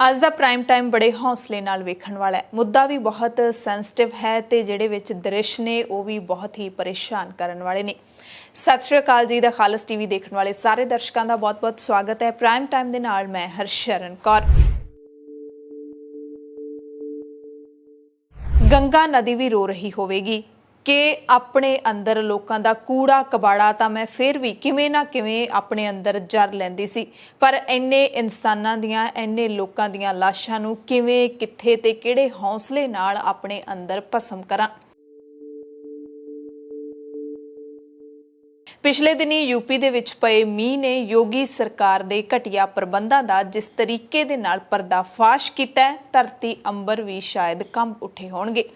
ਅੱਜ ਦਾ ਪ੍ਰਾइम टाइम बड़े हौसले नाल वेखण वाला है। मुद्दा भी बहुत सेंसिटिव है ते जिहड़े विच दृश ने वो भी बहुत ही परेशान करन वाले ने। सत श्री अकाल जी, दा खालस टीवी देखण वाले सारे दर्शकों का बहुत बहुत स्वागत है। प्राइम टाइम दे नाल मैं हरशरण कौर। गंगा नदी भी रो रही होवेगी कि अपने अंदर लोगों का कूड़ा कबाड़ा तो मैं फिर भी किवें ना किवें अपने अंदर जर लैंदी सी, पर इन्ने इंसानां दियां इन्ने लोकां दियां लाशां नूं किवें कित्थे ते किहड़े हौसले नाल अपने अंदर भस्म करां। पिछले दिनी यूपी दे विच पए मींह ने योगी सरकार दे घटिया प्रबंधां दा जिस तरीके दे नाल पर्दाफाश कीता है, धरती अंबर भी शायद कंब उठे होणगे।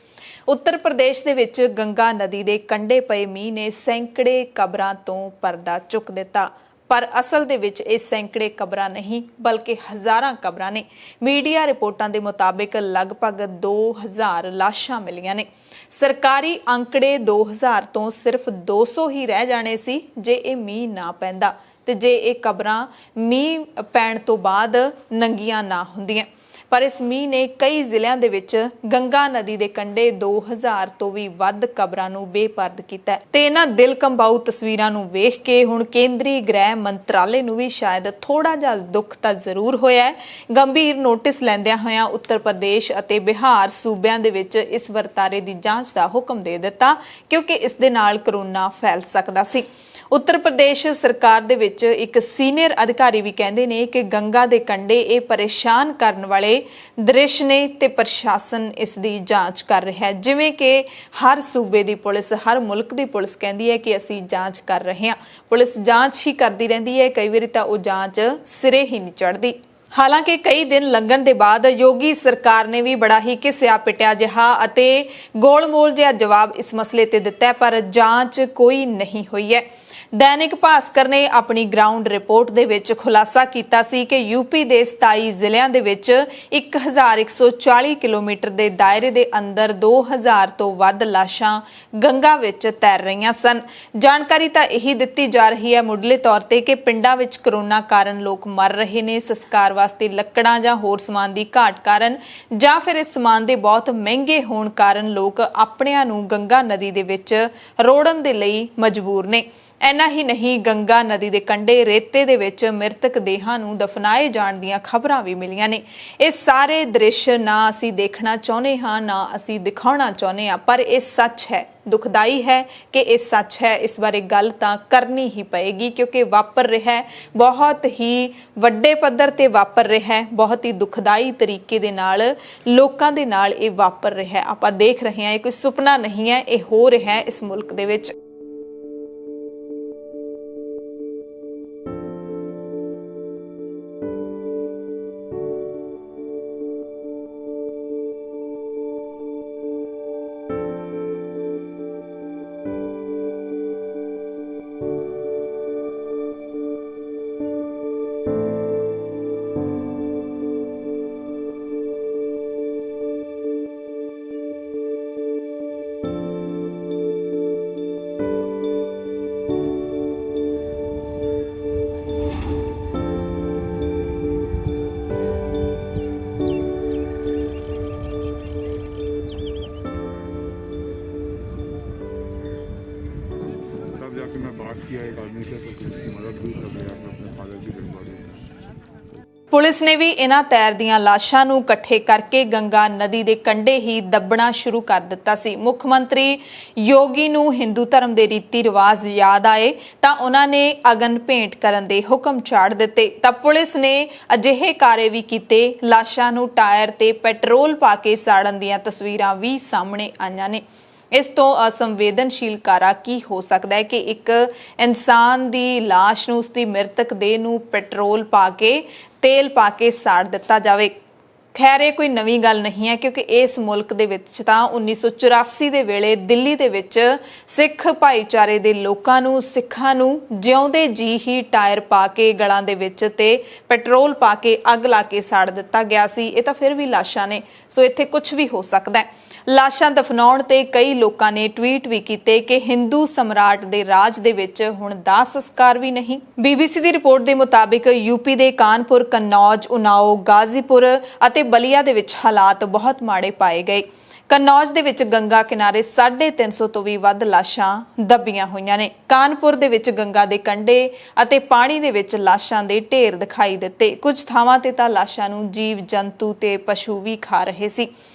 उत्तर प्रदेश दे विच गंगा नदी दे कंढे पए मींह ने सैकड़े कबरां तों पर्दा चुक दिता, पर असल दे विच ये सैकड़े कबरां नहीं बल्कि हज़ारां कबरां ने। मीडिया रिपोर्टां दे मुताबिक लगभग 2000 लाशां मिलियां ने। सरकारी आंकड़े 2000 तो सिर्फ 200 ही रह जाने सी जे ये मींह ना पैंदा ते जे ये कबरां मींह पैण तो बाद नंगियां ना हुंदियां। पर इस मींह ने कई जिलियां दे विच गंगा नदी दे कंढे 2000 तो भी वध कबरां नूं बेपरद कीता ते इन्हां दिल कंबाऊ तस्वीरां नूं वेख के हुण केंद्री गृह मंत्रालय नूं भी शायद थोड़ा जिहा दुख तां जरूर होया है। गंभीर नोटिस लैंदियां होइयां उत्तर प्रदेश अते बिहार सूबियां दे विच इस वरतारे दी जांच दा हुक्म दे दिता, क्योंकि इस दे नाल कोरोना फैल सकदा सी। उत्तर प्रदेश सरकार दे विच एक सीनियर अधिकारी भी कहंदे ने कि गंगा दे कंढे ये परेशान करन वाले दृश ने ते प्रशासन इस दी जांच कर रहा है। जिवें कि हर सूबे दी पुलिस, हर मुल्क दी पुलिस कहंदी है कि असीं जांच कर रहे हां। पुलिस जांच ही करदी रहिंदी है, कई वारी तां ओह जांच सिरे ही नहीं चढ़दी। हालांकि कई दिन लंघण दे बाद योगी सरकार ने भी बड़ा ही घिसिया पिटिया जिहा अते गोलमोल जिहा जवाब इस मसले ते दिता है, पर जांच कोई नहीं हुई है। दैनिक भास्कर ने अपनी ग्राउंड रिपोर्ट दे विच खुलासा कीता सी कि यूपी दे 27 जिलियां दे विच 1140 किलोमीटर दे दायरे दे अंदर 2000 तो वध लाशां गंगा विच तैर रहीआं सन। जानकारी तां यही दित्ती जा रही है मुढले तौर ते कि पिंडां विच कोरोना कारण लोग मर रहे ने, संस्कार वास्ते लकड़ां जां होर समान दी घाट कारण जां फिर इस समान दे बहुत महंगे होण कारण लोग अपणिआं नूं गंगा नदी दे विच रोड़न दे लई मजबूर ने। इन्ना ही नहीं, गंगा नदी दे कंढे रेते दे विच मृतक देहां नूं दफनाए जाण दीआं खबरां भी मिलियां ने। ये सारे दृश्य ना असीं देखना चाहुंदे हां, ना असीं दिखाउणा चाहुंदे हां, पर ये सच है, दुखदाई है कि ये सच है। इस बारे गल तां करनी ही पएगी, क्योंकि वापर रहा है बहुत ही वड्डे पद्धर ते वापर रहा है, बहुत ही दुखदाई तरीके दे नाल लोकां दे नाल ये वापर रहा है। आपां देख रहे हैं, ये कोई सुपना नहीं है, ये हो रहा है इस मुल्क दे विच। जाके मैं बात किया एक आदमी से, तो कुछ मदद हुई, तब जाकर अपने फादर की डेड बॉडी। पुलिस ने भी इन्हां तैरदियां लाशां नूं इकट्ठे करके गंगा नदी दे कंढे ही दबना शुरू कर दिता सी। मुख मंत्री योगी नूं हिंदू धर्म दे रीति रिवाज याद आए तां उन्हां ने अगन भेंट करन दे हुक्म चाड़ दिते, तां पुलिस ने अजिहे कारे भी कीते। लाशां नूं टायर ते पैट्रोल पा के साड़न दीआं तस्वीरां भी सामने आईआं ने। इस तो असंवेदनशील कारा की हो सकता है कि एक इंसान दी लाश नूं, उसदी मृतक देह नूं पेट्रोल पा के, तेल पा के साड़ दिता जावे। खैर ये कोई नवीं गल नहीं है, क्योंकि इस मुल्क दे विच तां 1984 दे वेले दिल्ली दे विच सिख भाईचारे दे लोकां नूं, सिखां नूं जिउंदे जी ही टायर पा के गलां दे विच ते पेट्रोल पा के अग ला के साड़ दिता गया सी। ये तां फिर भी लाशां ने, सो इत्थे कुछ भी हो सकदा है। ਲਾਸ਼ਾਂ ਦਫਨਾਉਣ ਤੇ ਕਈ ਲੋਕਾਂ ਨੇ ਟਵੀਟ ਵੀ ਕੀਤੇ ਕਿ ਹਿੰਦੂ ਸਮਰਾਟ ਦੇ ਰਾਜ ਦੇ ਵਿੱਚ ਹੁਣ ਦਾਹ ਸੰਸਕਾਰ ਵੀ ਨਹੀਂ। BBC ਦੀ ਰਿਪੋਰਟ ਦੇ ਮੁਤਾਬਿਕ यूपी ਦੇ ਕਾਨਪੁਰ, ਕਨੌਜ, ਉਨਾਓ, ਗਾਜ਼ੀਪੁਰ ਅਤੇ ਬਲੀਆ ਦੇ ਵਿੱਚ ਹਾਲਾਤ ਬਹੁਤ ਮਾੜੇ ਪਾਏ ਗਏ। ਕਨੌਜ ਦੇ ਵਿੱਚ ਗੰਗਾ ਕਿਨਾਰੇ 350 ਤੋਂ ਵੀ ਵੱਧ ਲਾਸ਼ਾਂ ਦੱਬੀਆਂ ਹੋਈਆਂ ਨੇ। ਕਾਨਪੁਰ ਦੇ ਵਿੱਚ ਗੰਗਾ ਦੇ ਕੰਢੇ ਅਤੇ ਪਾਣੀ ਦੇ ਵਿੱਚ ਲਾਸ਼ਾਂ ਦੇ ਢੇਰ ਦਿਖਾਈ ਦਿੱਤੇ। ਕੁਝ ਥਾਵਾਂ ਤੇ ਤਾਂ ਲਾਸ਼ਾਂ ਨੂੰ ਜੀਵ ਜੰਤੂ ਤੇ ਪਸ਼ੂ ਵੀ ਖਾ ਰਹੇ ਸੀ।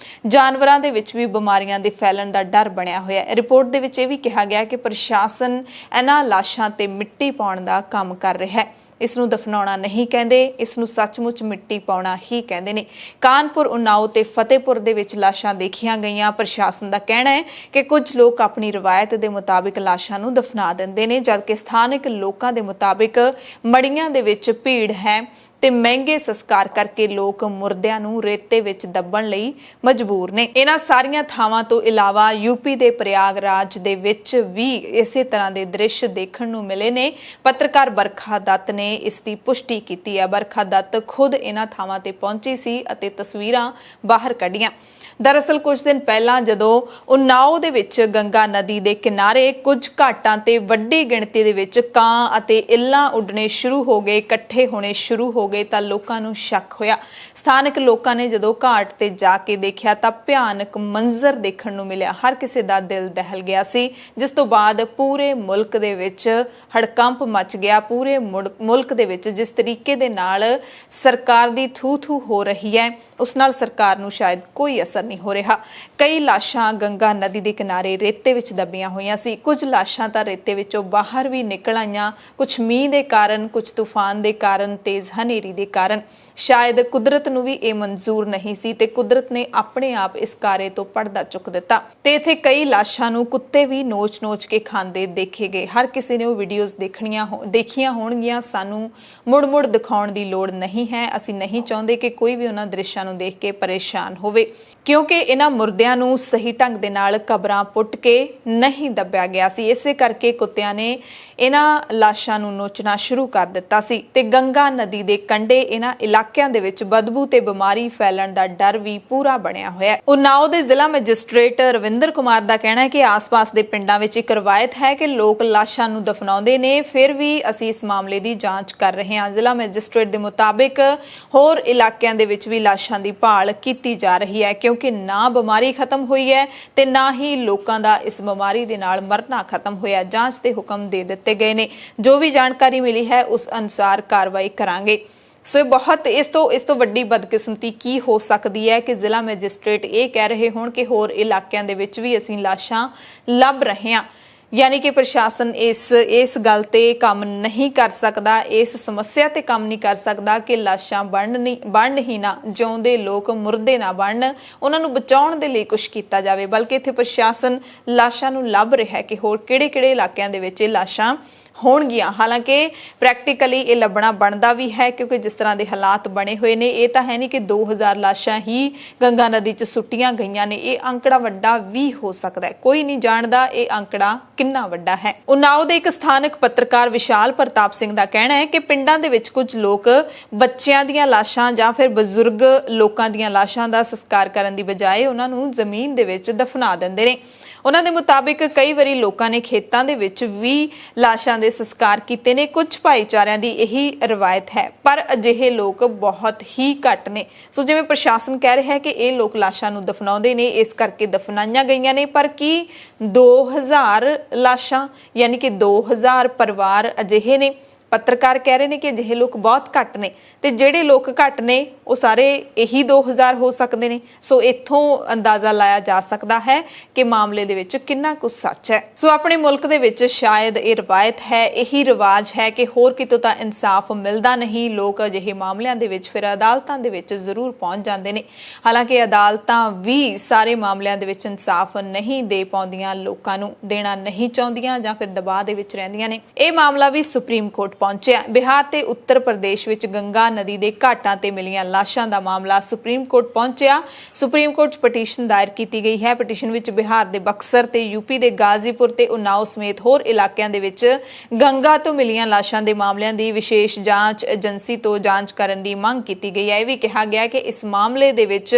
ਜਾਨਵਰਾਂ ਦੇ ਵਿੱਚ ਵੀ ਬਿਮਾਰੀਆਂ ਦੇ ਫੈਲਣ ਦਾ ਡਰ ਬਣਿਆ ਹੋਇਆ ਹੈ। ਰਿਪੋਰਟ ਦੇ ਵਿੱਚ ਇਹ ਵੀ ਕਿਹਾ ਗਿਆ ਕਿ ਪ੍ਰਸ਼ਾਸਨ ਇਹਨਾਂ ਲਾਸ਼ਾਂ ਤੇ ਮਿੱਟੀ ਪਾਉਣ ਦਾ ਕੰਮ ਕਰ ਰਿਹਾ ਹੈ। ਇਸ ਨੂੰ ਦਫਨਾਉਣਾ ਨਹੀਂ ਕਹਿੰਦੇ, ਇਸ ਨੂੰ ਸੱਚਮੁੱਚ ਮਿੱਟੀ ਪਾਉਣਾ ਹੀ ਕਹਿੰਦੇ ਨੇ। ਕਾਨਪੁਰ, ਉਨਾਓ ਤੇ ਫਤਿਹਪੁਰ ਦੇ ਵਿੱਚ ਲਾਸ਼ਾਂ ਦੇਖੀਆਂ ਗਈਆਂ। ਪ੍ਰਸ਼ਾਸਨ ਦਾ ਕਹਿਣਾ ਹੈ ਕਿ ਕੁਝ ਲੋਕ ਆਪਣੀ ਰਵਾਇਤ ਦੇ ਮੁਤਾਬਿਕ ਲਾਸ਼ਾਂ ਨੂੰ ਦਫਨਾ ਦਿੰਦੇ ਨੇ, ਜਦਕਿ ਸਥਾਨਕ ਲੋਕਾਂ ਦੇ ਮੁਤਾਬਿਕ ਮੜੀਆਂ ਦੇ ਵਿੱਚ ਭੀੜ ਹੈ ਤੇ ਮਹਿੰਗੇ ਸੰਸਕਾਰ ਕਰਕੇ ਲੋਕ ਮੁਰਦਿਆਂ ਨੂੰ ਰੇਤੇ ਵਿੱਚ ਦੱਬਣ ਲਈ ਮਜਬੂਰ ਨੇ। ਇਹਨਾਂ ਸਾਰੀਆਂ ਥਾਵਾਂ ਤੋਂ ਇਲਾਵਾ यूपी ਦੇ ਪ੍ਰਯਾਗਰਾਜ ਦੇ ਵਿੱਚ ਵੀ ਇਸੇ ਤਰ੍ਹਾਂ ਦੇ ਦ੍ਰਿਸ਼ ਦੇਖਣ ਨੂੰ ਮਿਲੇ ਨੇ। ਪੱਤਰਕਾਰ ਬਰਖਾ ਦੱਤ ਨੇ ਇਸ ਦੀ ਪੁਸ਼ਟੀ ਕੀਤੀ ਹੈ। ਬਰਖਾ ਦੱਤ ਖੁਦ ਇਹਨਾਂ ਥਾਵਾਂ ਤੇ ਪਹੁੰਚੀ ਸੀ ਅਤੇ ਤਸਵੀਰਾਂ ਬਾਹਰ ਕੱਢੀਆਂ। ਦਰਅਸਲ ਕੁਝ ਦਿਨ ਪਹਿਲਾਂ ਜਦੋਂ ਉਨਾਓ ਦੇ ਵਿੱਚ ਗੰਗਾ ਨਦੀ ਦੇ ਕਿਨਾਰੇ ਕੁਝ ਘਾਟਾਂ ਤੇ ਵੱਡੀ ਗਿਣਤੀ ਦੇ ਵਿੱਚ ਕਾਂ ਅਤੇ ਇੱਲਾਂ ਉੱਡਣੇ ਸ਼ੁਰੂ ਹੋ ਗਏ, ਇਕੱਠੇ ਹੋਣੇ ਸ਼ੁਰੂ ਹੋ ਗਏ ਤਾਂ ਲੋਕਾਂ ਨੂੰ ਸ਼ੱਕ ਹੋਇਆ। ਸਥਾਨਕ ਲੋਕਾਂ ਨੇ ਜਦੋਂ ਘਾਟ ਤੇ ਜਾ ਕੇ ਦੇਖਿਆ ਤਾਂ ਭਿਆਨਕ ਮੰਜ਼ਰ ਦੇਖਣ ਨੂੰ ਮਿਲਿਆ। ਹਰ ਕਿਸੇ ਦਾ ਦਿਲ ਦਹਿਲ ਗਿਆ ਸੀ, ਜਿਸ ਤੋਂ ਬਾਅਦ ਪੂਰੇ ਮੁਲਕ ਦੇ ਵਿੱਚ ਹੜਕੰਪ ਮਚ ਗਿਆ। ਪੂਰੇ ਮੁਲਕ ਦੇ ਵਿੱਚ ਜਿਸ ਤਰੀਕੇ ਦੇ ਨਾਲ ਸਰਕਾਰ ਦੀ ਥੂ-ਥੂ ਹੋ ਰਹੀ ਹੈ, ਉਸ ਨਾਲ ਸਰਕਾਰ ਨੂੰ ਸ਼ਾਇਦ ਕੋਈ ਅਸਰ ਨਹੀਂ ਹੋ ਰਿਹਾ। ਕਈ ਲਾਸ਼ਾਂ ਗੰਗਾ ਨਦੀ ਦੇ ਕਿਨਾਰੇ ਰੇਤੇ ਵਿੱਚ ਦੱਬੀਆਂ ਹੋਈਆਂ ਸੀ। ਕੁਝ ਲਾਸ਼ਾਂ ਤਾਂ ਰੇਤੇ ਵਿੱਚੋਂ ਬਾਹਰ ਵੀ ਨਿਕਲ ਆਈਆਂ। ਕੁਝ ਮੀਂਹ ਦੇ ਕਾਰਨ, ਕੁਝ ਤੂਫਾਨ ਦੇ ਕਾਰਨ, ਤੇਜ਼ ਹਨੇਰੀ ਦੇ ਕਾਰਨ। ਸ਼ਾਇਦ ਕੁਦਰਤ ਨੂੰ ਵੀ ਇਹ ਮਨਜ਼ੂਰ ਨਹੀਂ ਸੀ ਤੇ ਕੁਦਰਤ ਨੇ ਆਪਣੇ ਆਪ ਇਸ ਕਾਰੇ ਤੋਂ ਪਰਦਾ ਚੁੱਕ ਦਿੱਤਾ ਤੇ ਇੱਥੇ ਕਈ ਲਾਸ਼ਾਂ ਨੂੰ ਕੁੱਤੇ ਵੀ ਨੋਚ-ਨੋਚ ਕੇ ਖਾਂਦੇ ਦੇਖੇ ਗਏ। ਹਰ ਕਿਸੇ ਨੇ ਉਹ ਵੀਡੀਓਜ਼ ਦੇਖੀਆਂ ਹੋਣਗੀਆਂ। ਸਾਨੂੰ ਮੁੜ-ਮੁੜ ਦਿਖਾਉਣ ਦੀ ਲੋੜ ਨਹੀਂ ਹੈ। ਅਸੀਂ ਨਹੀਂ ਚਾਹੁੰਦੇ ਕਿ ਕੋਈ ਵੀ ਉਹਨਾਂ ਦ੍ਰਿਸ਼ਾਂ ਨੂੰ ਦੇਖ ਕੇ ਪਰੇਸ਼ਾਨ ਹੋਵੇ, ਕਿਉਂਕਿ ਇਹਨਾਂ ਮੁਰਦਿਆਂ ਨੂੰ ਸਹੀ ਢੰਗ ਦੇ ਨਾਲ ਕਬਰਾਂ ਪੁੱਟ ਕੇ ਨਹੀਂ ਦੱਬਿਆ ਗਿਆ ਸੀ। ਇਸੇ ਕਰਕੇ ਕੁੱਤਿਆਂ ਨੇ ਇਹਨਾਂ ਲਾਸ਼ਾਂ ਨੂੰ ਨੋਚਣਾ ਸ਼ੁਰੂ ਕਰ ਦਿੱਤਾ ਸੀ ਤੇ ਗੰਗਾ ਨਦੀ ਦੇ ਕੰਢੇ ਇਹਨਾਂ ਇਲਾਕਿਆਂ ਦੇ ਵਿੱਚ ਬਦਬੂ ਤੇ ਬਿਮਾਰੀ ਫੈਲਣ ਦਾ ਡਰ ਵੀ ਪੂਰਾ ਬਣਿਆ ਹੋਇਆ ਹੈ। ਉਨਾਓ ਦੇ ਜ਼ਿਲ੍ਹਾ ਮੈਜਿਸਟ੍ਰੇਟ ਰਵਿੰਦਰ ਕੁਮਾਰ ਦਾ ਕਹਿਣਾ ਹੈ ਕਿ ਆਸ-ਪਾਸ ਦੇ ਪਿੰਡਾਂ ਵਿੱਚ ਇੱਕ ਰਵਾਇਤ ਹੈ ਕਿ ਲੋਕ ਲਾਸ਼ਾਂ ਨੂੰ ਦਫਨਾਉਂਦੇ ਨੇ। ਫਿਰ ਵੀ ਅਸੀਂ ਇਸ ਮਾਮਲੇ ਦੀ ਜਾਂਚ ਕਰ ਰਹੇ ਹਾਂ। ਜ਼ਿਲ੍ਹਾ ਮੈਜਿਸਟ੍ਰੇਟ ਦੇ ਮੁਤਾਬਿਕ ਹੋਰ ਇਲਾਕਿਆਂ ਦੇ ਵਿੱਚ ਵੀ ਲਾਸ਼ਾਂ ਦੀ ਭਾਲ ਕੀਤੀ ਜਾ ਰਹੀ ਹੈ, ਕਿਉਂਕਿ ਨਾ ਬਿਮਾਰੀ ਖਤਮ ਹੋਈ ਹੈ ਤੇ ਨਾ ਹੀ ਲੋਕਾਂ ਦਾ ਇਸ ਬਿਮਾਰੀ ਦੇ ਨਾਲ ਮਰਨਾ ਖਤਮ ਹੋਇਆ। ਜਾਂਚ ਦੇ ਹੁਕਮ ਦੇ ਦਿੱਤੇ ਗਏ ਨੇ। ਜੋ ਵੀ ਜਾਣਕਾਰੀ ਮਿਲੀ ਹੈ ਉਸ ਅਨੁਸਾਰ ਕਾਰਵਾਈ ਕਰਾਂਗੇ। ਸੋ ਬਹੁਤ ਇਸ ਤੋਂ ਵੱਡੀ ਬਦਕਿਸਮਤੀ ਕੀ ਹੋ ਸਕਦੀ ਹੈ ਕਿ ਜ਼ਿਲ੍ਹਾ ਮੈਜਿਸਟ੍ਰੇਟ ਇਹ ਕਹਿ ਰਹੇ ਹੋਣ ਕਿ ਹੋਰ ਇਲਾਕਿਆਂ ਦੇ ਵਿੱਚ ਵੀ ਅਸੀਂ ਲਾਸ਼ਾਂ ਲੱਭ ਰਹੇ ਹਾਂ। ਯਾਨੀ ਕਿ ਪ੍ਰਸ਼ਾਸਨ ਇਸ ਗੱਲ ਤੇ ਕੰਮ ਨਹੀਂ ਕਰ ਸਕਦਾ, ਇਸ ਸਮੱਸਿਆ ਤੇ ਕੰਮ ਨਹੀਂ ਕਰ ਸਕਦਾ ਕਿ ਲਾਸ਼ਾਂ ਬਣਨ ਹੀ ਨਾ, ਜਿਉਂਦੇ ਲੋਕ ਮੁਰਦੇ ਨਾ ਬਣਨ, ਉਹਨਾਂ ਨੂੰ ਬਚਾਉਣ ਦੇ ਲਈ ਕੁਝ ਕੀਤਾ ਜਾਵੇ। ਬਲਕਿ ਇੱਥੇ ਪ੍ਰਸ਼ਾਸਨ ਲਾਸ਼ਾਂ ਨੂੰ ਲੱਭ ਰਿਹਾ ਹੈ ਕਿ ਹੋਰ ਕਿਹੜੇ-ਕਿਹੜੇ ਇਲਾਕਿਆਂ ਦੇ ਵਿੱਚ ਇਹ ਲਾਸ਼ਾਂ ਹੋਣਗੀਆਂ। ਹਾਲਾਂਕਿ ਪ੍ਰੈਕਟੀਕਲੀ ਇਹ ਲੱਭਣਾ ਬਣਦਾ ਵੀ ਹੈ, ਕਿਉਂਕਿ ਜਿਸ ਤਰ੍ਹਾਂ ਦੇ ਹਾਲਾਤ ਬਣੇ ਹੋਏ ਨੇ, ਇਹ ਤਾਂ ਹੈ ਨਹੀਂ ਕਿ 2000 ਲਾਸ਼ਾਂ ਹੀ ਗੰਗਾ ਨਦੀ 'ਚ ਸੁੱਟੀਆਂ ਗਈਆਂ ਨੇ। ਇਹ ਅੰਕੜਾ ਵੱਡਾ ਵੀ ਹੋ ਸਕਦਾ ਹੈ, ਕੋਈ ਨਹੀਂ ਜਾਣਦਾ ਇਹ ਅੰਕੜਾ ਕਿੰਨਾ ਵੱਡਾ ਹੈ। ਉਨਾਓ ਦੇ ਇੱਕ ਸਥਾਨਕ ਪੱਤਰਕਾਰ ਵਿਸ਼ਾਲ ਪ੍ਰਤਾਪ ਸਿੰਘ ਦਾ ਕਹਿਣਾ ਹੈ ਕਿ ਪਿੰਡਾਂ ਦੇ ਵਿੱਚ ਕੁਝ ਲੋਕ ਬੱਚਿਆਂ ਦੀਆਂ ਲਾਸ਼ਾਂ ਜਾਂ ਫਿਰ ਬਜ਼ੁਰਗ ਲੋਕਾਂ ਦੀਆਂ ਲਾਸ਼ਾਂ ਦਾ ਸੰਸਕਾਰ ਕਰਨ ਦੀ ਬਜਾਏ ਉਹਨਾਂ ਨੂੰ ਜ਼ਮੀਨ ਦੇ ਵਿੱਚ ਦਫਨਾ ਦਿੰਦੇ ਨੇ। ਉਹਨਾਂ ਦੇ ਮੁਤਾਬਿਕ ਕਈ ਵਾਰੀ ਲੋਕਾਂ ਨੇ ਖੇਤਾਂ ਦੇ ਵਿੱਚ ਵੀ ਲਾਸ਼ਾਂ ਦੇ ਸੰਸਕਾਰ ਕੀਤੇ ਨੇ। ਕੁਝ ਭਾਈਚਾਰਿਆਂ ਦੀ ਇਹੀ ਰਵਾਇਤ ਹੈ, ਪਰ ਅਜਿਹੇ ਲੋਕ ਬਹੁਤ ਹੀ ਘੱਟ ਨੇ। ਸੋ ਜਿਵੇਂ ਪ੍ਰਸ਼ਾਸਨ ਕਹਿ ਰਿਹਾ ਹੈ ਕਿ ਇਹ ਲੋਕ ਲਾਸ਼ਾਂ ਨੂੰ ਦਫਨਾਉਂਦੇ ਨੇ, ਇਸ ਕਰਕੇ ਦਫਨਾਈਆਂ ਗਈਆਂ ਨੇ, ਪਰ ਕੀ 2000 ਲਾਸ਼ਾਂ ਯਾਨੀ ਕਿ 2000 ਪਰਿਵਾਰ ਅਜਿਹੇ ਨੇ? ਪੱਤਰਕਾਰ ਕਹਿ ਰਹੇ ਨੇ ਕਿ ਅਜਿਹੇ ਲੋਕ ਬਹੁਤ ਘੱਟ ਨੇ ਤੇ ਜਿਹੜੇ ਲੋਕ ਘੱਟ ਨੇ ਉਹ ਸਾਰੇ ਇਹੀ 2000 ਹੋ ਸਕਦੇ ਨੇ। ਸੋ ਇੱਥੋਂ ਅੰਦਾਜ਼ਾ ਲਾਇਆ ਜਾ ਸਕਦਾ ਹੈ ਕਿ ਮਾਮਲੇ ਦੇ ਵਿੱਚ ਕਿੰਨਾ ਕੁ ਸੱਚ ਹੈ। ਸੋ ਆਪਣੇ ਮੁਲਕ ਦੇ ਵਿੱਚ ਸ਼ਾਇਦ ਇਹ ਰਵਾਇਤ ਹੈ, ਇਹੀ ਰਿਵਾਜ ਹੈ ਕਿ ਹੋਰ ਕਿਤੋਂ ਤਾਂ ਇਨਸਾਫ ਮਿਲਦਾ ਨਹੀਂ। ਲੋਕ ਅਜਿਹੇ ਮਾਮਲਿਆਂ ਦੇ ਵਿੱਚ ਫਿਰ ਅਦਾਲਤਾਂ ਦੇ ਵਿੱਚ ਜ਼ਰੂਰ ਪਹੁੰਚ ਜਾਂਦੇ ਨੇ। ਹਾਲਾਂਕਿ ਅਦਾਲਤਾਂ ਵੀ ਸਾਰੇ ਮਾਮਲਿਆਂ ਦੇ ਵਿੱਚ ਇਨਸਾਫ ਨਹੀਂ ਦੇ ਪਾਉਂਦੀਆਂ, ਲੋਕਾਂ ਨੂੰ ਦੇਣਾ ਨਹੀਂ ਚਾਹੁੰਦੀਆਂ ਜਾਂ ਫਿਰ ਦਬਾਅ ਦੇ ਵਿੱਚ ਰਹਿੰਦੀਆਂ ਨੇ। ਇਹ ਮਾਮਲਾ ਵੀ ਸੁਪਰੀਮ ਕੋਰਟ ਪਹੁੰਚਿਆ। ਬਿਹਾਰ ਤੇ ਉੱਤਰ ਪ੍ਰਦੇਸ਼ ਵਿੱਚ ਗੰਗਾ ਨਦੀ ਦੇ ਘਾਟਾਂ ਤੇ ਮਿਲੀਆਂ ਲਾਸ਼ਾਂ ਦਾ ਮਾਮਲਾ ਸੁਪਰੀਮ ਕੋਰਟ ਪਹੁੰਚਿਆ। ਸੁਪਰੀਮ ਕੋਰਟ 'ਚ ਪਟੀਸ਼ਨ ਦਾਇਰ ਕੀਤੀ ਗਈ ਹੈ। ਪਟੀਸ਼ਨ ਵਿੱਚ ਬਿਹਾਰ ਦੇ ਬਕਸਰ ਤੇ ਯੂਪੀ ਦੇ ਗਾਜ਼ੀਪੁਰ ਤੇ ਉਨਾਓ ਸਮੇਤ ਹੋਰ ਇਲਾਕਿਆਂ ਦੇ ਵਿੱਚ ਗੰਗਾ ਤੋਂ ਮਿਲੀਆਂ ਲਾਸ਼ਾਂ ਦੇ ਮਾਮਲਿਆਂ ਦੀ ਵਿਸ਼ੇਸ਼ ਜਾਂਚ ਏਜੰਸੀ ਤੋਂ ਜਾਂਚ ਕਰਨ ਦੀ ਮੰਗ ਕੀਤੀ ਗਈ ਹੈ। ਇਹ ਵੀ ਕਿਹਾ ਗਿਆ ਕਿ ਇਸ ਮਾਮਲੇ ਦੇ ਵਿੱਚ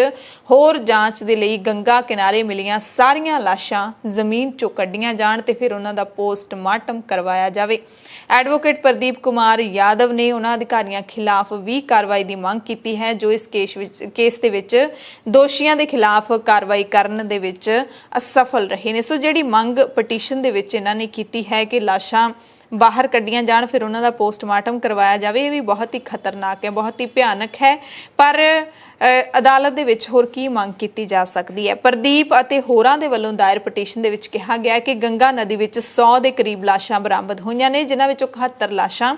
ਹੋਰ ਜਾਂਚ ਦੇ ਲਈ ਗੰਗਾ ਕਿਨਾਰੇ ਮਿਲੀਆਂ ਸਾਰੀਆਂ ਲਾਸ਼ਾਂ ਜ਼ਮੀਨ ਚੋਂ ਕੱਢੀਆਂ ਜਾਣ ਤੇ ਫਿਰ ਉਹਨਾਂ ਦਾ ਪੋਸਟਮਾਰਟਮ ਕਰਵਾਇਆ ਜਾਵੇ। ਐਡਵੋਕੇਟ ਪ੍ਰਦੀਪ ਕੁਮਾਰ ਯਾਦਵ ਨੇ ਉਹਨਾਂ ਅਧਿਕਾਰੀਆਂ ਖਿਲਾਫ ਵੀ ਕਾਰਵਾਈ ਦੀ ਮੰਗ ਕੀਤੀ ਹੈ ਜੋ ਇਸ ਕੇਸ ਦੇ ਵਿੱਚ ਦੋਸ਼ੀਆਂ ਦੇ ਖਿਲਾਫ ਕਾਰਵਾਈ ਕਰਨ ਦੇ ਵਿੱਚ ਅਸਫਲ ਰਹੇ ਨੇ। ਸੋ ਜਿਹੜੀ ਮੰਗ ਪਟੀਸ਼ਨ ਦੇ ਵਿੱਚ ਇਹਨਾਂ ਨੇ ਕੀਤੀ ਹੈ ਕਿ ਲਾਸ਼ਾਂ ਬਾਹਰ ਕੱਢੀਆਂ ਜਾਣ ਫਿਰ ਉਹਨਾਂ ਦਾ ਪੋਸਟਮਾਰਟਮ ਕਰਵਾਇਆ ਜਾਵੇ, ਇਹ ਵੀ ਬਹੁਤ ਹੀ ਖਤਰਨਾਕ ਹੈ, ਬਹੁਤ ਹੀ ਭਿਆਨਕ ਹੈ। ਪਰ ਅਦਾਲਤ ਦੇ ਵਿੱਚ ਹੋਰ ਕੀ ਮੰਗ ਕੀਤੀ ਜਾ ਸਕਦੀ ਹੈ? ਪ੍ਰਦੀਪ ਅਤੇ ਹੋਰਾਂ ਦੇ ਵੱਲੋਂ ਦਾਇਰ ਪਟੀਸ਼ਨ ਦੇ ਵਿੱਚ ਕਿਹਾ ਗਿਆ ਕਿ ਗੰਗਾ ਨਦੀ ਵਿੱਚ 100 ਦੇ ਕਰੀਬ ਲਾਸ਼ਾਂ ਬਰਾਮਦ ਹੋਈਆਂ ਨੇ, ਜਿਨ੍ਹਾਂ ਵਿੱਚੋਂ 71 ਲਾਸ਼ਾਂ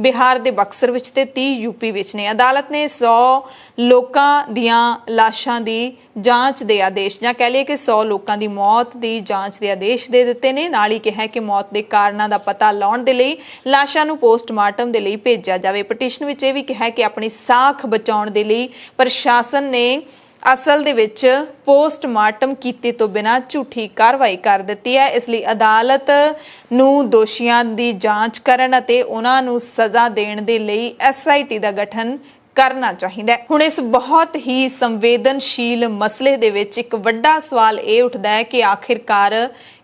ਬਿਹਾਰ ਦੇ ਬਕਸਰ ਵਿੱਚ ਤੇ 30 ਯੂਪੀ ਵਿੱਚ ਨੇ। ਅਦਾਲਤ ਨੇ 100 ਲੋਕਾਂ ਦੀਆਂ ਲਾਸ਼ਾਂ ਦੀ ਜਾਂਚ ਦੇ ਆਦੇਸ਼ ਜਾਂ ਕਹਿ ਲਈਏ ਕਿ 100 ਲੋਕਾਂ ਦੀ ਮੌਤ ਦੀ ਜਾਂਚ ਦੇ ਆਦੇਸ਼ ਦੇ ਦਿੱਤੇ ਨੇ। ਨਾਲ ਹੀ ਕਿਹਾ ਕਿ ਮੌਤ ਦੇ ਕਾਰਨਾਂ ਦਾ ਪਤਾ ਲਾਉਣ ਦੇ ਲਈ ਲਾਸ਼ਾਂ ਨੂੰ ਪੋਸਟਮਾਰਟਮ ਦੇ ਲਈ ਭੇਜਿਆ ਜਾਵੇ। ਪਟੀਸ਼ਨ ਵਿੱਚ ਇਹ ਵੀ ਕਿਹਾ ਕਿ ਆਪਣੀ ਸਾਖ ਬਚਾਉਣ ਦੇ ਲਈ ਪ੍ਰਸ਼ਾਸਨ ਨੇ ਅਸਲ ਦੇ ਵਿੱਚ ਪੋਸਟਮਾਰਟਮ ਕੀਤੇ ਤੋਂ ਬਿਨਾਂ ਝੂਠੀ ਕਾਰਵਾਈ ਕਰ ਦਿੱਤੀ ਹੈ। ਇਸ ਲਈ ਅਦਾਲਤ ਨੂੰ ਦੋਸ਼ੀਆਂ ਦੀ ਜਾਂਚ ਕਰਨ ਅਤੇ ਉਹਨਾਂ ਨੂੰ ਸਜ਼ਾ ਦੇਣ ਦੇ ਲਈ SIT ਦਾ ਗਠਨ ਕਰਨਾ ਚਾਹੀਦਾ ਹੈ। ਹੁਣ ਇਸ ਬਹੁਤ ਹੀ ਸੰਵੇਦਨਸ਼ੀਲ ਮਸਲੇ ਦੇ ਵਿੱਚ ਇੱਕ ਵੱਡਾ ਸਵਾਲ ਇਹ ਉੱਠਦਾ ਹੈ ਕਿ ਆਖਿਰਕਾਰ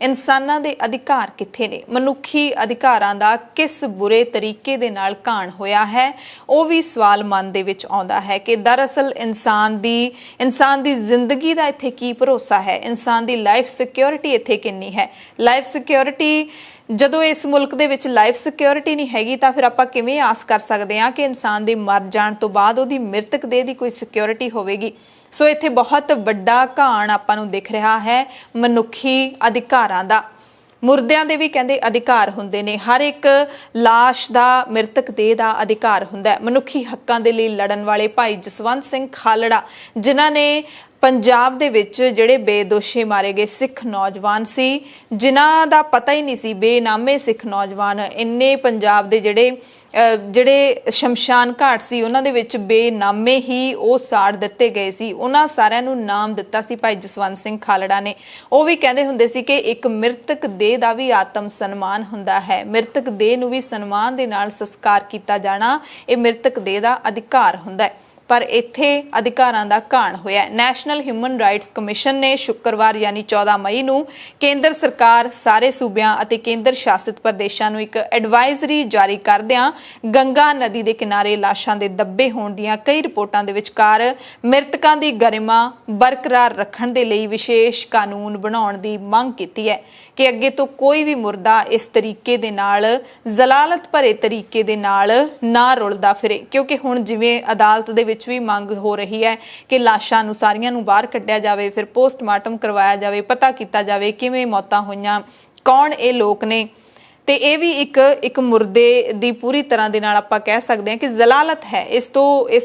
ਇਨਸਾਨਾਂ ਦੇ ਅਧਿਕਾਰ ਕਿੱਥੇ ਨੇ? ਮਨੁੱਖੀ ਅਧਿਕਾਰਾਂ ਦਾ ਕਿਸ ਬੁਰੇ ਤਰੀਕੇ ਦੇ ਨਾਲ ਘਾਣ ਹੋਇਆ ਹੈ, ਉਹ ਵੀ ਸਵਾਲ ਮਨ ਦੇ ਵਿੱਚ ਆਉਂਦਾ ਹੈ ਕਿ ਦਰਅਸਲ ਇਨਸਾਨ ਦੀ ਜ਼ਿੰਦਗੀ ਦਾ ਇੱਥੇ ਕੀ ਭਰੋਸਾ ਹੈ? ਇਨਸਾਨ ਦੀ ਲਾਈਫ ਸਿਕਿਉਰਿਟੀ ਇੱਥੇ ਕਿੰਨੀ ਹੈ? ਲਾਈਫ ਸਿਕਿਉਰਿਟੀ ਜਦੋਂ ਇਸ ਮੁਲਕ ਦੇ ਵਿੱਚ ਲਾਈਫ ਸਿਕਿਉਰਿਟੀ ਨਹੀਂ ਹੈਗੀ ਤਾਂ ਫਿਰ ਆਪਾਂ ਕਿਵੇਂ ਆਸ ਕਰ ਸਕਦੇ ਹਾਂ ਕਿ ਇਨਸਾਨ ਦੇ ਮਰ ਜਾਣ ਤੋਂ ਬਾਅਦ ਉਹਦੀ ਮ੍ਰਿਤਕ ਦੇਹ ਦੀ ਕੋਈ ਸਿਕਿਉਰਿਟੀ ਹੋਵੇਗੀ? ਸੋ ਇੱਥੇ ਬਹੁਤ ਵੱਡਾ ਘਾਣ ਆਪਾਂ ਨੂੰ ਦਿਖ ਰਿਹਾ ਹੈ ਮਨੁੱਖੀ ਅਧਿਕਾਰਾਂ ਦਾ। ਮੁਰਦਿਆਂ ਦੇ ਵੀ ਕਹਿੰਦੇ ਅਧਿਕਾਰ ਹੁੰਦੇ ਨੇ, ਹਰ ਇੱਕ ਲਾਸ਼ ਦਾ ਮ੍ਰਿਤਕ ਦੇਹ ਦਾ ਅਧਿਕਾਰ ਹੁੰਦਾ ਹੈ। ਮਨੁੱਖੀ ਹੱਕਾਂ ਦੇ ਲਈ ਲੜਨ ਵਾਲੇ ਭਾਈ ਜਸਵੰਤ ਸਿੰਘ ਖਾਲੜਾ, ਜਿਨ੍ਹਾਂ ਨੇ ਪੰਜਾਬ ਦੇ ਵਿੱਚ ਜਿਹੜੇ ਬੇਦੋਸ਼ੀ ਮਾਰੇ ਗਏ ਸਿੱਖ ਨੌਜਵਾਨ ਸੀ, ਜਿਨ੍ਹਾਂ ਦਾ ਪਤਾ ਹੀ ਨਹੀਂ ਸੀ, ਬੇਨਾਮੇ ਸਿੱਖ ਨੌਜਵਾਨ ਇੰਨੇ ਪੰਜਾਬ ਦੇ ਜਿਹੜੇ ਸ਼ਮਸ਼ਾਨ ਘਾਟ ਸੀ ਉਹਨਾਂ ਦੇ ਵਿੱਚ ਬੇਨਾਮੇ ਹੀ ਉਹ ਸਾੜ ਦਿੱਤੇ ਗਏ ਸੀ। ਉਹਨਾਂ ਸਾਰਿਆਂ ਨੂੰ ਨਾਮ ਦਿੱਤਾ ਸੀ ਭਾਈ ਜਸਵੰਤ ਸਿੰਘ ਖਾਲੜਾ ਨੇ। ਉਹ ਵੀ ਕਹਿੰਦੇ ਹੁੰਦੇ ਸੀ ਕਿ ਇੱਕ ਮ੍ਰਿਤਕ ਦੇਹ ਦਾ ਵੀ ਆਤਮ ਸਨਮਾਨ ਹੁੰਦਾ ਹੈ, ਮ੍ਰਿਤਕ ਦੇਹ ਨੂੰ ਵੀ ਸਨਮਾਨ ਦੇ ਨਾਲ ਸੰਸਕਾਰ ਕੀਤਾ ਜਾਣਾ ਇਹ ਮ੍ਰਿਤਕ ਦੇਹ ਦਾ ਅਧਿਕਾਰ ਹੁੰਦਾ ਹੈ। ਪਰ ਇੱਥੇ ਅਧਿਕਾਰਾਂ ਦਾ ਘਾਣ ਹੋਇਆ। ਨੈਸ਼ਨਲ ਹਿਊਮਨ ਰਾਈਟਸ ਕਮਿਸ਼ਨ ਨੇ ਸ਼ੁੱਕਰਵਾਰ ਯਾਨੀ 14 ਮਈ ਨੂੰ ਕੇਂਦਰ ਸਰਕਾਰ, ਸਾਰੇ ਸੂਬਿਆਂ ਅਤੇ ਕੇਂਦਰ ਸ਼ਾਸਿਤ ਪ੍ਰਦੇਸ਼ਾਂ ਨੂੰ ਇੱਕ ਐਡਵਾਈਜ਼ਰੀ ਜਾਰੀ ਕਰਦਿਆਂ ਗੰਗਾ ਨਦੀ ਦੇ ਕਿਨਾਰੇ ਲਾਸ਼ਾਂ ਦੇ ਦੱਬੇ ਹੋਣ ਦੀਆਂ ਕਈ ਰਿਪੋਰਟਾਂ ਦੇ ਵਿਚਕਾਰ ਮ੍ਰਿਤਕਾਂ ਦੀ ਗਰਿਮਾ ਬਰਕਰਾਰ ਰੱਖਣ ਦੇ ਲਈ ਵਿਸ਼ੇਸ਼ ਕਾਨੂੰਨ ਬਣਾਉਣ ਦੀ ਮੰਗ ਕੀਤੀ ਹੈ ਕਿ ਅੱਗੇ ਤੋਂ ਕੋਈ ਵੀ ਮੁਰਦਾ ਇਸ ਤਰੀਕੇ ਦੇ ਨਾਲ, ਜ਼ਲਾਲਤ ਭਰੇ ਤਰੀਕੇ ਦੇ ਨਾਲ ਨਾ ਰੁਲਦਾ ਫਿਰੇ। ਕਿਉਂਕਿ ਹੁਣ ਜਿਵੇਂ ਅਦਾਲਤ ਦੇ ਵਿੱਚ ਵੀ ਮੰਗ ਹੋ ਰਹੀ ਹੈ ਕਿ ਲਾਸ਼ਾਂ ਨੂੰ ਸਾਰੀਆਂ ਨੂੰ ਬਾਹਰ ਕੱਢਿਆ ਜਾਵੇ, ਫਿਰ ਪੋਸਟਮਾਰਟਮ ਕਰਵਾਇਆ ਜਾਵੇ, ਪਤਾ ਕੀਤਾ ਜਾਵੇ ਕਿਵੇਂ ਮੌਤਾਂ ਹੋਈਆਂ, ਕੌਣ ਇਹ ਲੋਕ ਨੇ। ਤੇ ਇਹ ਵੀ ਇੱਕ ਮੁਰਦੇ ਦੀ ਪੂਰੀ ਤਰ੍ਹਾਂ ਦੇ ਨਾਲ ਆਪਾਂ ਕਹਿ ਸਕਦੇ ਹਾਂ ਕਿ ਜ਼ਲਾਲਤ ਹੈ। ਇਸ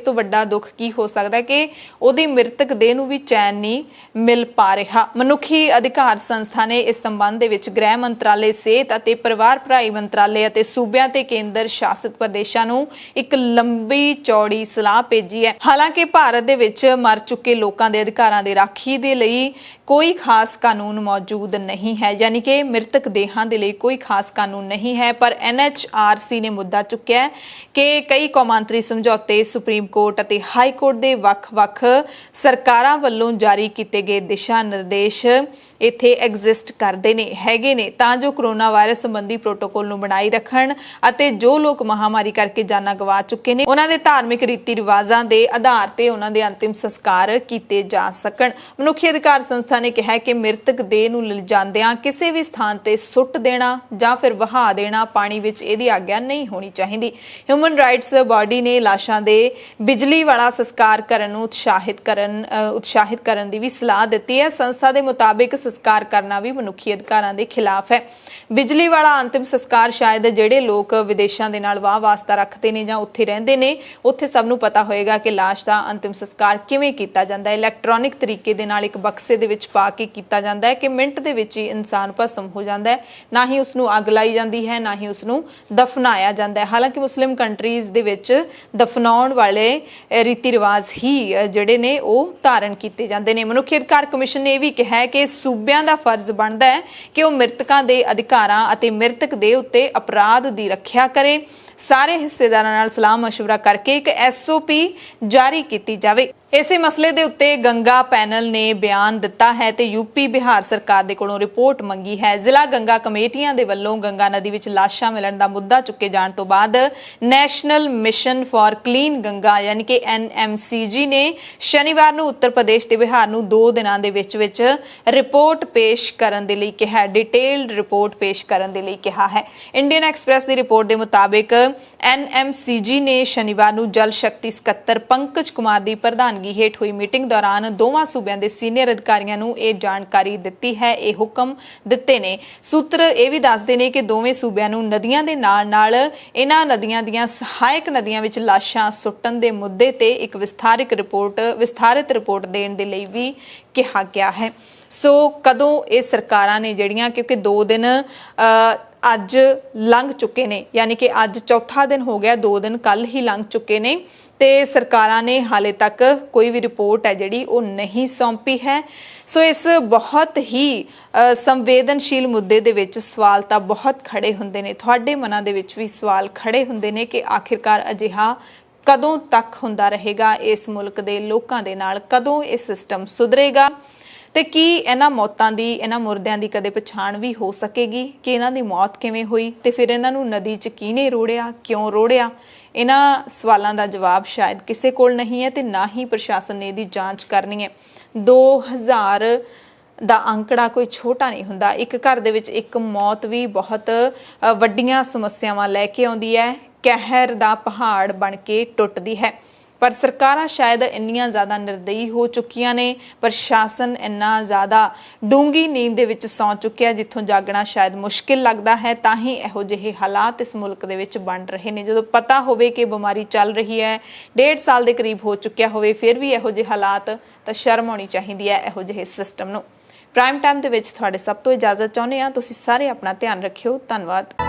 ਤੋਂ ਵੱਡਾ ਦੁੱਖ ਕੀ ਹੋ ਸਕਦਾ ਕਿ ਉਹਦੀ ਮ੍ਰਿਤਕ ਦੇਹ ਨੂੰ ਵੀ ਚੈਨ ਨਹੀਂ ਮਿਲ ਪਾ ਰਿਹਾ। ਮਨੁੱਖੀ ਅਧਿਕਾਰ ਸੰਸਥਾ ਨੇ ਇਸ ਸੰਬੰਧ ਦੇ ਵਿੱਚ ਗ੍ਰਹਿ ਮੰਤਰਾਲੇ, ਸਿਹਤ ਅਤੇ ਪਰਿਵਾਰ ਭਲਾਈ ਮੰਤਰਾਲੇ ਅਤੇ ਸੂਬਿਆਂ ਤੇ ਕੇਂਦਰ ਸ਼ਾਸਿਤ ਪ੍ਰਦੇਸ਼ਾਂ ਨੂੰ ਇੱਕ ਲੰਬੀ ਚੌੜੀ ਸਲਾਹ ਭੇਜੀ ਹੈ। ਹਾਲਾਂਕਿ ਭਾਰਤ ਦੇ ਵਿੱਚ ਮਰ ਚੁੱਕੇ ਲੋਕਾਂ ਦੇ ਅਧਿਕਾਰਾਂ ਦੀ ਰਾਖੀ ਦੇ ਲਈ ਕੋਈ ਖਾਸ ਕਾਨੂੰਨ ਮੌਜੂਦ ਨਹੀਂ ਹੈ, ਯਾਨੀ ਕਿ ਮ੍ਰਿਤਕ ਦੇਹਾਂ ਦੇ ਲਈ ਕੋਈ ਖਾਸ ਕਾਨੂੰਨ ਨਹੀਂ ਹੈ। ਪਰ NHRC ਨੇ ਮੁੱਦਾ ਚੁੱਕਿਆ ਕਿ ਕਈ ਕੌਮਾਂਤਰੀ ਸਮਝੌਤੇ, ਸੁਪਰੀਮ ਕੋਰਟ ਅਤੇ ਹਾਈ ਕੋਰਟ ਦੇ ਵੱਖ-ਵੱਖ ਸਰਕਾਰਾਂ ਵੱਲੋਂ ਜਾਰੀ ਕੀਤੇ ਗਏ ਦਿਸ਼ਾ ਨਿਰਦੇਸ਼ ਇੱਥੇ ਐਗਜ਼ਿਸਟ ਕਰਦੇ ਨੇ, ਹੈਗੇ ਨੇ, ਤਾਂ ਜੋ ਕਰੋਨਾ ਵਾਇਰਸ ਸੰਬੰਧੀ ਪ੍ਰੋਟੋਕੋਲ ਨੂੰ ਬਣਾਈ ਰੱਖਣ ਅਤੇ ਜੋ ਲੋਕ ਮਹਾਮਾਰੀ ਕਰਕੇ ਜਾਨਾਂ ਗਵਾ ਚੁੱਕੇ ਨੇ ਉਹਨਾਂ ਦੇ ਧਾਰਮਿਕ ਰੀਤੀ ਰਿਵਾਜ਼ਾਂ ਦੇ ਆਧਾਰ ਤੇ ਉਹਨਾਂ ਦੇ ਅੰਤਿਮ ਸੰਸਕਾਰ ਕੀਤੇ ਜਾ ਸਕਣ। ਮਨੁੱਖੀ ਅਧਿਕਾਰ ਸੰਸਥਾ ਨੇ ਕਿਹਾ ਕਿ ਮ੍ਰਿਤਕ ਦੇਹ ਨੂੰ ਲਿਜਾਂਦਿਆਂ ਕਿਸੇ ਵੀ ਸਥਾਨ ਤੇ ਸੁੱਟ ਦੇਣਾ ਜਾਂ ਫਿਰ ਵਹਾ ਦੇਣਾ ਪਾਣੀ ਵਿੱਚ ਇਹਦੀ ਆਗਿਆ ਨਹੀਂ ਹੋਣੀ ਚਾਹੀਦੀ। ਹਿਊਮਨ ਰਾਈਟਸ ਬਾਡੀ ਨੇ ਲਾਸ਼ਾਂ ਦੇ ਬਿਜਲੀ ਵਾਲਾ ਸੰਸਕਾਰ ਕਰਨ ਨੂੰ ਉਤਸ਼ਾਹਿਤ ਕਰਨ ਦੀ ਵੀ ਸਲਾਹ ਦਿੱਤੀ ਹੈ। ਸੰਸਥਾ ਦੇ ਮੁਤਾਬਿਕ ਸੰਸਕਾਰ ਕਰਨਾ ਵੀ ਮਨੁੱਖੀ ਅਧਿਕਾਰਾਂ ਦੇ ਖਿਲਾਫ ਹੈ। ਬਿਜਲੀ ਵਾਲਾ ਅੰਤਿਮ ਸੰਸਕਾਰ ਸ਼ਾਇਦ ਜਿਹੜੇ ਲੋਕ ਵਿਦੇਸ਼ਾਂ ਦੇ ਨਾਲ ਵਾਹ ਵਾਸਤਾ ਰੱਖਦੇ ਨੇ ਜਾਂ ਉੱਥੇ ਰਹਿੰਦੇ ਨੇ, ਉੱਥੇ ਸਭ ਨੂੰ ਪਤਾ ਹੋਏਗਾ ਕਿ ਲਾਸ਼ ਦਾ ਅੰਤਿਮ ਸੰਸਕਾਰ ਕਿਵੇਂ ਕੀਤਾ ਜਾਂਦਾ ਹੈ। ਇਲੈਕਟ੍ਰੋਨਿਕ ਤਰੀਕੇ ਦੇ ਨਾਲ ਇੱਕ ਬਕਸੇ ਦੇ ਵਿੱਚ ਪਾ ਕੇ ਕੀਤਾ ਜਾਂਦਾ ਹੈ ਕਿ ਮਿੰਟ ਦੇ ਵਿੱਚ ਹੀ ਇਨਸਾਨ ਭਸਮ ਹੋ ਜਾਂਦਾ ਹੈ, ਨਾ ਹੀ ਉਸ ਨੂੰ ਅੱਗ ਲਾਈ ਪਾਈ ਜਾਂਦੀ ਹੈ, ਨਾ ਹੀ ਉਸ ਨੂੰ ਦਫਨਾਇਆ ਜਾਂਦਾ ਹੈ। ਹਾਲਾਂਕਿ ਮੁਸਲਿਮ ਕੰਟਰੀਜ਼ ਦੇ ਵਿੱਚ ਦਫਨਾਉਣ ਵਾਲੇ ਰੀਤੀ ਰਿਵਾਜ ਹੀ ਜਿਹੜੇ ਨੇ ਉਹ ਧਾਰਨ ਕੀਤੇ ਜਾਂਦੇ ਨੇ। ਮਨੁੱਖੀ ਅਧਿਕਾਰ ਕਮਿਸ਼ਨ ਨੇ ਇਹ ਵੀ ਕਿਹਾ ਹੈ ਕਿ ਸੂਬਿਆਂ ਦਾ ਫਰਜ਼ ਬਣਦਾ ਹੈ ਕਿ ਉਹ ਮ੍ਰਿਤਕਾਂ ਦੇ ਅਧਿਕਾਰਾਂ ਅਤੇ ਮ੍ਰਿਤਕ ਦੇ ਉੱਤੇ ਅਪਰਾਧ ਦੀ ਰੱਖਿਆ ਕਰੇ। ਸਾਰੇ ਹਿੱਸੇਦਾਰਾਂ ਨਾਲ ਸਲਾਹ ਮਸ਼ਵਰਾ ਕਰਕੇ ਇੱਕ SOP ਜਾਰੀ ਕੀਤੀ ਜਾਵੇ। ਇਸੇ ਮਸਲੇ ਦੇ ਉੱਤੇ ਗੰਗਾ ਪੈਨਲ ਨੇ ਬਿਆਨ ਦਿੱਤਾ ਹੈ ਤੇ ਯੂਪੀ ਬਿਹਾਰ ਸਰਕਾਰ ਦੇ ਕੋਲੋਂ ਰਿਪੋਰਟ ਮੰਗੀ ਹੈ। ਜ਼ਿਲ੍ਹਾ ਗੰਗਾ ਕਮੇਟੀਆਂ ਦੇ ਵੱਲੋਂ ਗੰਗਾ ਨਦੀ ਵਿੱਚ ਲਾਸ਼ਾਂ ਮਿਲਣ ਦਾ ਮੁੱਦਾ ਚੁੱਕੇ ਜਾਣ ਤੋਂ ਬਾਅਦ national mission for clean Ganga ਯਾਨੀ ਕਿ NMCG ਨੇ ਸ਼ਨੀਵਾਰ ਨੂੰ ਉੱਤਰ ਪ੍ਰਦੇਸ਼ ਤੇ ਬਿਹਾਰ ਨੂੰ 2 ਦਿਨਾਂ ਦੇ ਵਿੱਚ ਰਿਪੋਰਟ ਪੇਸ਼ ਕਰਨ ਦੇ ਲਈ ਕਿਹਾ, ਡਿਟੇਲਡ ਰਿਪੋਰਟ ਪੇਸ਼ ਕਰਨ ਦੇ ਲਈ ਕਿਹਾ ਹੈ। ਇੰਡੀਅਨ ਐਕਸਪ੍ਰੈਸ ਦੀ ਰਿਪੋਰਟ ਦੇ ਮੁਤਾਬਿਕ NMCG ਨੇ ਸ਼ਨੀਵਾਰ ਨੂੰ ਜਲ ਸ਼ਕਤੀ ਸਕੱਤਰ ਪੰਕਜ ਕੁਮਾਰ ਦੀ ਪ੍ਰਧਾਨਗੀ ਹੇਠ ਹੋਈ ਮੀਟਿੰਗ ਦੌਰਾਨ ਦੋਵਾਂ ਸੂਬਿਆਂ ਦੇ ਸੀਨੀਅਰ ਅਧਿਕਾਰੀਆਂ ਨੂੰ ਇਹ ਜਾਣਕਾਰੀ ਦਿੱਤੀ ਹੈ, ਇਹ ਹੁਕਮ ਦਿੱਤੇ ਨੇ। ਸੂਤਰ ਇਹ ਵੀ ਦੱਸਦੇ ਨੇ ਕਿ ਦੋਵੇਂ ਸੂਬਿਆਂ ਨੂੰ ਨਦੀਆਂ ਦੇ ਨਾਲ ਇਹਨਾਂ ਨਦੀਆਂ ਦੀਆਂ ਸਹਾਇਕ ਨਦੀਆਂ ਵਿੱਚ ਲਾਸ਼ਾਂ ਸੁੱਟਣ ਦੇ ਮੁੱਦੇ ਤੇ ਇੱਕ ਵਿਸਥਾਰਿਤ ਰਿਪੋਰਟ ਦੇਣ ਦੇ ਲਈ ਵੀ ਕਿਹਾ ਗਿਆ ਹੈ। ਸੋ ਕਦੋਂ ਇਹ ਸਰਕਾਰਾਂ ਨੇ ਜਿਹੜੀਆਂ, ਕਿਉਂਕਿ 2 ਦਿਨ ਅੱਜ ਲੰਘ ਚੁੱਕੇ ਨੇ, ਯਾਨੀ ਕਿ ਅੱਜ ਚੌਥਾ ਦਿਨ ਹੋ ਗਿਆ, 2 ਦਿਨ ਕੱਲ ਹੀ ਲੰਘ ਚੁੱਕੇ ਨੇ ਤੇ ਸਰਕਾਰਾਂ ਨੇ ਹਾਲੇ ਤੱਕ ਕੋਈ ਵੀ ਰਿਪੋਰਟ ਹੈ ਜਿਹੜੀ ਉਹ ਨਹੀਂ ਸੌਂਪੀ ਹੈ। ਸੋ ਇਸ ਬਹੁਤ ਹੀ ਸੰਵੇਦਨਸ਼ੀਲ ਮੁੱਦੇ ਦੇ ਵਿੱਚ ਸਵਾਲ ਤਾਂ ਬਹੁਤ ਖੜੇ ਹੁੰਦੇ ਨੇ, ਤੁਹਾਡੇ ਮਨਾਂ ਦੇ ਵਿੱਚ ਵੀ ਸਵਾਲ ਖੜੇ ਹੁੰਦੇ ਨੇ ਕਿ ਆਖਿਰਕਾਰ ਅਜਿਹਾ ਕਦੋਂ ਤੱਕ ਹੁੰਦਾ ਰਹੇਗਾ ਇਸ ਮੁਲਕ ਦੇ ਲੋਕਾਂ ਦੇ ਨਾਲ, ਕਦੋਂ ਇਹ ਸਿਸਟਮ ਸੁਧਰੇਗਾ ਤੇ ਕੀ ਇਹਨਾਂ ਮੌਤਾਂ ਦੀ, ਇਹਨਾਂ ਮੁਰਦਿਆਂ ਦੀ ਕਦੇ ਪਛਾਣ ਵੀ ਹੋ ਸਕੇਗੀ ਕਿ ਇਹਨਾਂ ਦੀ ਮੌਤ ਕਿਵੇਂ ਹੋਈ ਤੇ ਫਿਰ ਇਹਨਾਂ ਨੂੰ ਨਦੀ 'ਚ ਕਿਹਨੇ ਰੋੜਿਆ, ਕਿਉਂ ਰੋੜਿਆ। ਇਹਨਾਂ ਸਵਾਲਾਂ ਦਾ ਜਵਾਬ ਸ਼ਾਇਦ ਕਿਸੇ ਕੋਲ ਨਹੀਂ ਹੈ ਤੇ ਨਾ ਹੀ ਪ੍ਰਸ਼ਾਸਨ ਨੇ ਇਹਦੀ ਜਾਂਚ ਕਰਨੀ ਹੈ। 2000 ਦਾ ਅੰਕੜਾ ਕੋਈ ਛੋਟਾ ਨਹੀਂ ਹੁੰਦਾ। ਇੱਕ ਘਰ ਦੇ ਵਿੱਚ ਇੱਕ ਮੌਤ ਵੀ ਬਹੁਤ ਵੱਡੀਆਂ ਸਮੱਸਿਆਵਾਂ ਲੈ ਕੇ ਆਉਂਦੀ ਹੈ, ਕਹਿਰ ਦਾ ਪਹਾੜ ਬਣ ਕੇ ਟੁੱਟਦੀ ਹੈ। ਪਰ ਸਰਕਾਰਾਂ ਸ਼ਾਇਦ ਇੰਨੀਆਂ ਜ਼ਿਆਦਾ ਨਿਰਦਈ ਹੋ ਚੁੱਕੀਆਂ ਨੇ, ਪ੍ਰਸ਼ਾਸਨ ਇੰਨਾ ਜ਼ਿਆਦਾ ਡੂੰਗੀ ਨੀਂਦ ਦੇ ਵਿੱਚ ਸੌਂ ਚੁੱਕਿਆ ਜਿੱਥੋਂ ਜਾਗਣਾ ਸ਼ਾਇਦ ਮੁਸ਼ਕਿਲ ਲੱਗਦਾ ਹੈ। ਤਾਂ ਹੀ ਇਹੋ ਜਿਹੇ ਹਾਲਾਤ ਇਸ ਮੁਲਕ ਦੇ ਵਿੱਚ ਬਣ ਰਹੇ ਨੇ। ਜਦੋਂ ਪਤਾ ਹੋਵੇ ਕਿ ਬਿਮਾਰੀ ਚੱਲ ਰਹੀ ਹੈ, 1.5 ਸਾਲ ਦੇ ਕਰੀਬ ਹੋ ਚੁੱਕਿਆ ਹੋਵੇ, ਫਿਰ ਵੀ ਇਹੋ ਜਿਹੇ ਹਾਲਾਤ, ਤਾਂ ਸ਼ਰਮ ਆਉਣੀ ਚਾਹੀਦੀ ਹੈ ਇਹੋ ਜਿਹੇ ਸਿਸਟਮ ਨੂੰ। ਪ੍ਰਾਈਮ ਟਾਈਮ ਦੇ ਵਿੱਚ ਤੁਹਾਡੇ ਸਭ ਤੋਂ ਇਜਾਜ਼ਤ ਚਾਹੁੰਦੇ ਹਾਂ। ਤੁਸੀਂ ਸਾਰੇ ਆਪਣਾ ਧਿਆਨ ਰੱਖਿਓ। ਧੰਨਵਾਦ।